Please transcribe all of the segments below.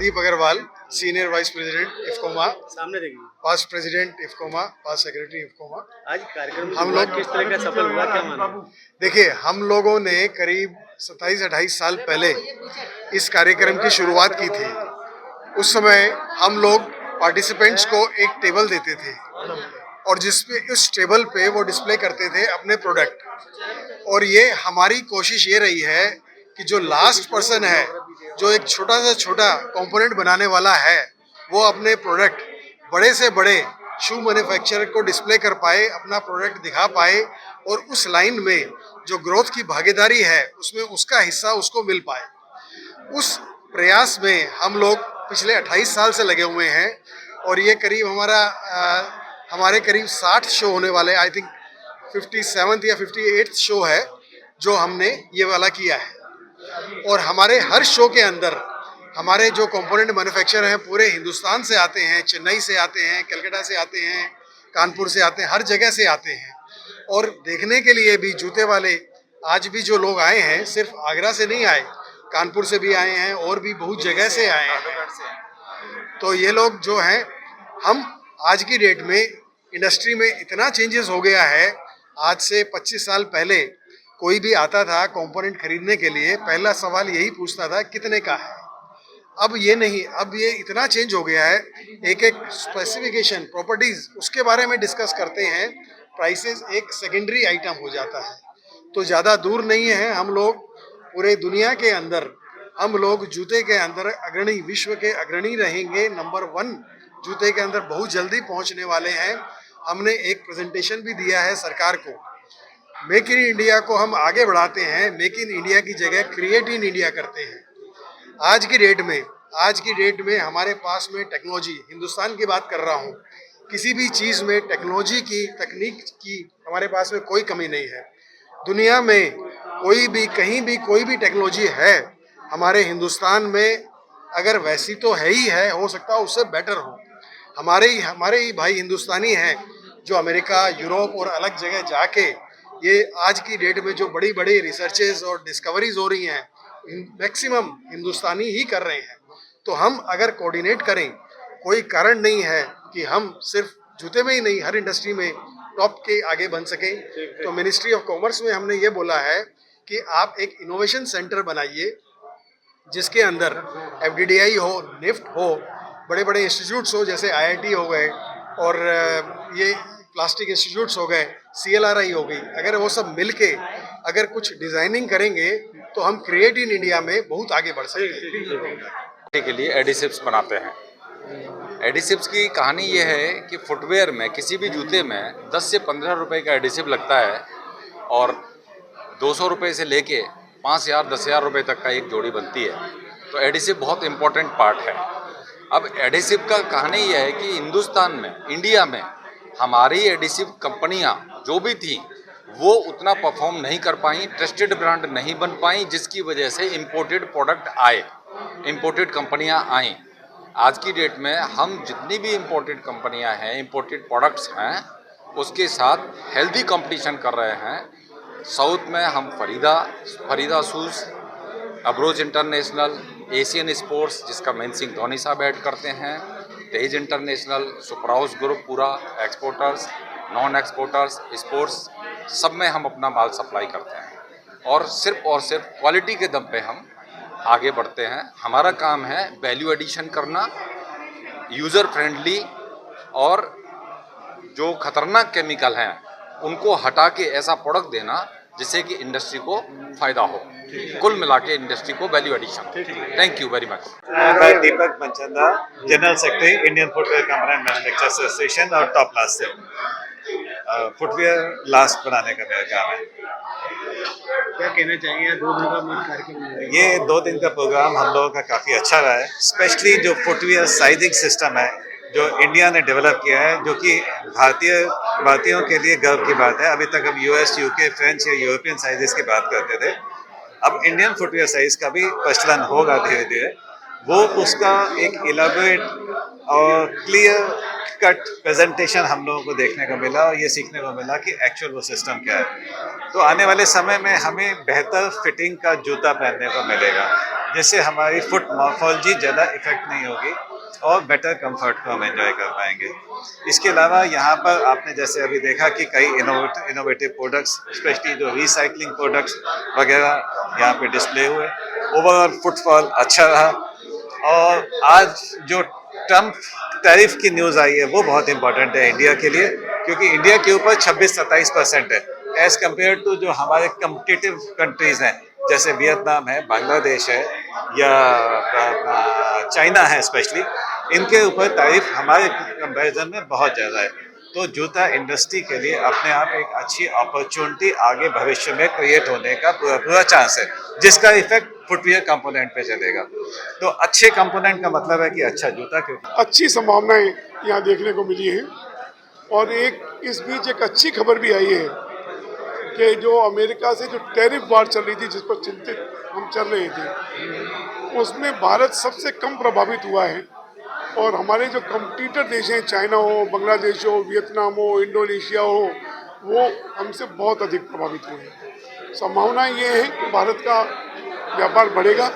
Pradeep Agarwal, senior vice president IFCOMA, सामने देखिए। Past president IFCOMA, past secretary IFCOMA. आज कार्यक्रम की हम शुरुआत लोग किस तरह का सफल हुआ, क्या माना? देखिए, हम लोगों ने करीब 27-28 साल पहले इस कार्यक्रम की शुरुआत की थी। उस समय हम लोग पार्टिसिपेंट्स को एक टेबल देते थे और जिसपे उस टेबल पे वो डिस्प्ले करते थे अपने प्रोडक्ट। और ये हमारी कोशिश ये रही है कि जो लास्ट पर्सन है, जो एक छोटा से छोटा कंपोनेंट बनाने वाला है, वो अपने प्रोडक्ट बड़े से बड़े शू मैन्युफैक्चरर को डिस्प्ले कर पाए, अपना प्रोडक्ट दिखा पाए और उस लाइन में जो ग्रोथ की भागीदारी है उसमें उसका हिस्सा उसको मिल पाए। उस प्रयास में हम लोग पिछले 28 साल से लगे हुए हैं और ये करीब हमारे करीब 60 शो होने वाले, आई थिंक 57th या 58th शो है जो हमने ये वाला किया है। और हमारे हर शो के अंदर हमारे जो कंपोनेंट मैन्युफैक्चरर हैं पूरे हिंदुस्तान से आते हैं, चेन्नई से आते हैं, कलकत्ता से आते हैं, कानपुर से आते हैं, हर जगह से आते हैं। और देखने के लिए भी जूते वाले आज भी जो लोग आए हैं सिर्फ आगरा से नहीं आए, कानपुर से भी आए हैं और भी बहुत जगह से आए हैं। तो ये लोग जो हैं, हम आज की डेट में इंडस्ट्री में इतना चेंजेस हो गया है। आज से 25 साल पहले कोई भी आता था कंपोनेंट खरीदने के लिए, पहला सवाल यही पूछता था कितने का है। अब ये नहीं, अब ये इतना चेंज हो गया है, एक एक स्पेसिफिकेशन, प्रॉपर्टीज उसके बारे में डिस्कस करते हैं, प्राइसेस एक सेकेंडरी आइटम हो जाता है। तो ज़्यादा दूर नहीं है, हम लोग पूरे दुनिया के अंदर, हम लोग जूते के अंदर अग्रणी, विश्व के अग्रणी रहेंगे, नंबर 1 जूते के अंदर बहुत जल्दी पहुंचने वाले हैं। हमने एक प्रेजेंटेशन भी दिया है सरकार को। मेक इन इंडिया को हम आगे बढ़ाते हैं, मेक इन इंडिया की जगह क्रिएट इन इंडिया करते हैं। आज की डेट में हमारे पास में टेक्नोलॉजी, हिंदुस्तान की बात कर रहा हूँ, किसी भी चीज़ में टेक्नोलॉजी की, तकनीक की हमारे पास में कोई कमी नहीं है। दुनिया में कोई भी, कहीं भी कोई भी टेक्नोलॉजी है, हमारे हिंदुस्तान में अगर वैसी तो है ही है, हो सकता है उससे बेटर हो। हमारे ही भाई हिंदुस्तानी हैं जो अमेरिका, यूरोप और अलग जगह जाके ये आज की डेट में जो बड़ी बड़ी रिसर्चेज और डिस्कवरीज हो रही हैं, मैक्सिमम हिंदुस्तानी ही कर रहे हैं। तो हम अगर कोऑर्डिनेट करें, कोई कारण नहीं है कि हम सिर्फ जूते में ही नहीं, हर इंडस्ट्री में टॉप के आगे बन सकें। तो मिनिस्ट्री ऑफ कॉमर्स में हमने ये बोला है कि आप एक इनोवेशन सेंटर बनाइए जिसके अंदर एफडीडीआई हो, निफ्ट हो, बड़े बड़े इंस्टीट्यूट्स हो जैसे आईआईटी हो गए और ये प्लास्टिक इंस्टीट्यूट्स हो गए, सीएलआरआई हो गई। अगर वो सब मिलके अगर कुछ डिजाइनिंग करेंगे तो हम क्रिएट इन इंडिया में बहुत आगे बढ़ सकते हैं। के लिए एडिसिव्स बनाते हैं। एडिसिव्स की कहानी ये है कि फुटवेयर में, किसी भी जूते में 10 से 15 रुपए का एडिसिव लगता है और 200 रुपए से लेके 5,000 10,000 रुपए तक का एक जोड़ी बनती है। तो एडिसिव बहुत इम्पोर्टेंट पार्ट है। अब एडिसिव का कहानी ये है कि हिंदुस्तान में, इंडिया में हमारी एडिसिव कंपनियां जो भी थी वो उतना परफॉर्म नहीं कर पाई, ट्रस्टेड ब्रांड नहीं बन पाई, जिसकी वजह से इम्पोर्टेड प्रोडक्ट आए, इम्पोर्टेड कंपनियां आईं। आज की डेट में हम जितनी भी इम्पोर्टेड कंपनियां हैं, इम्पोर्टेड प्रोडक्ट्स हैं, उसके साथ हेल्दी कंपटीशन कर रहे हैं। साउथ में हम फरीदा शूज़, अब्रोज इंटरनेशनल, एशियन स्पोर्ट्स जिसका महेंद्र सिंह धोनी साहब ऐड करते हैं, तेज इंटरनेशनल, सुपराउस ग्रुप पूरा, एक्सपोर्टर्स, नॉन एक्सपोर्टर्स, स्पोर्ट्स, सब में हम अपना माल सप्लाई करते हैं और सिर्फ क्वालिटी के दम पे हम आगे बढ़ते हैं। हमारा काम है वैल्यू एडिशन करना, यूज़र फ्रेंडली, और जो खतरनाक केमिकल हैं उनको हटा के ऐसा प्रोडक्ट देना जिससे कि इंडस्ट्री को फ़ायदा हो। कुल मिला के इंडस्ट्री को value addition. Thank you very much. मैं Deepak Manchanda, general secretary Indian footwear component manufacturers association और टॉप लास्ट से। फुटवेयर लास्ट बनाने का मेरा काम है। क्या कहना चाहिए, 2 दिन का कार्यक्रम? ये 2 दिन का प्रोग्राम हम लोगों का काफ़ी अच्छा रहा है। स्पेशली जो फुटवेयर साइजिंग सिस्टम है जो इंडिया ने डेवलप किया है, जो कि भारतीयों के लिए गर्व की बात है। अभी तक हम यूएस, यूके, फ्रेंच या यूरोपियन साइजेस की बात करते थे, अब इंडियन फुटवेयर साइज का भी प्रचलन होगा धीरे धीरे। वो उसका एक इलाबोरेट और क्लियर कट प्रेजेंटेशन हम लोगों को देखने को मिला और ये सीखने को मिला कि एक्चुअल वो सिस्टम क्या है। तो आने वाले समय में हमें बेहतर फिटिंग का जूता पहनने को मिलेगा, जिससे हमारी फुट मॉर्फोलॉजी ज़्यादा इफेक्ट नहीं होगी और बेटर कंफर्ट को हम एंजॉय कर पाएंगे। इसके अलावा यहाँ पर आपने जैसे अभी देखा कि कई इनोवेटिव प्रोडक्ट्स, स्पेशली जो रिसाइकलिंग प्रोडक्ट्स वगैरह यहाँ पे डिस्प्ले हुए। ओवरऑल फुटफॉल अच्छा रहा। और आज जो ट्रम्प टैरिफ की न्यूज़ आई है वो बहुत इंपॉर्टेंट है इंडिया के लिए, क्योंकि इंडिया के ऊपर 26-27% है एज़ कम्पेयर टू जो हमारे कम्पिटिटिव कंट्रीज़ हैं, जैसे वियतनाम है, बांग्लादेश है या चाइना है स्पेशली। इनके ऊपर टैरिफ हमारे कंपैरिजन में बहुत ज़्यादा है। तो जूता इंडस्ट्री के लिए अपने आप एक अच्छी अपॉर्चुनिटी आगे भविष्य में क्रिएट होने का पूरा चांस है, जिसका इफेक्ट फुटवियर कंपोनेंट पे चलेगा। तो अच्छे कंपोनेंट का मतलब है कि अच्छा जूता, क्योंकि अच्छी संभावनाएं यहाँ देखने को मिली हैं। और एक इस बीच एक अच्छी खबर भी आई है कि जो अमेरिका से जो टैरिफ वार चल रही थी, जिस पर चिंतित हम चल रहे थे, उसमें भारत सबसे कम प्रभावित हुआ है। और हमारे जो कंपटीटर देश हैं, चाइना हो, बांग्लादेश हो, वियतनाम हो, इंडोनेशिया हो, वो हमसे बहुत अधिक प्रभावित हुए हैं। संभावना ये है कि भारत का व्यापार बढ़ेगा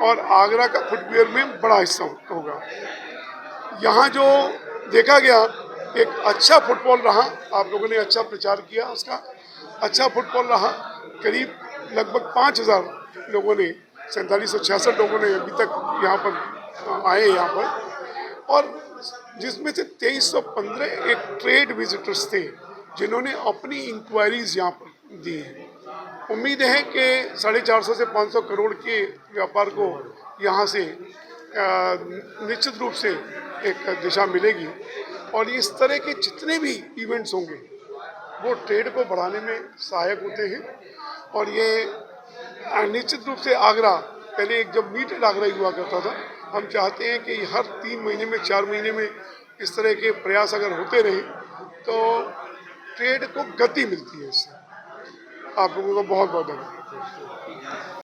और आगरा का फुटवियर में बड़ा हिस्सा होगा। यहाँ जो देखा गया, एक अच्छा फुटबॉल रहा, आप लोगों ने अच्छा प्रचार किया उसका, अच्छा फुटबॉल रहा। करीब लगभग 5,000 लोगों ने, 4766 लोगों ने अभी तक यहाँ पर आए यहाँ पर, और जिसमें से 2315 एक ट्रेड विजिटर्स थे जिन्होंने अपनी इंक्वायरीज यहाँ पर दी हैं। उम्मीद है कि 450 से 500 करोड़ के व्यापार को यहाँ से निश्चित रूप से एक दिशा मिलेगी। और इस तरह के जितने भी इवेंट्स होंगे वो ट्रेड को बढ़ाने में सहायक होते हैं। और ये निश्चित रूप से आगरा, पहले एक जब मीटेड आगरा हुआ करता था, हम चाहते हैं कि हर 3 महीने में, 4 महीने में इस तरह के प्रयास अगर होते रहे तो ट्रेड को गति मिलती है। इससे आप लोगों का बहुत बहुत धन्यवाद।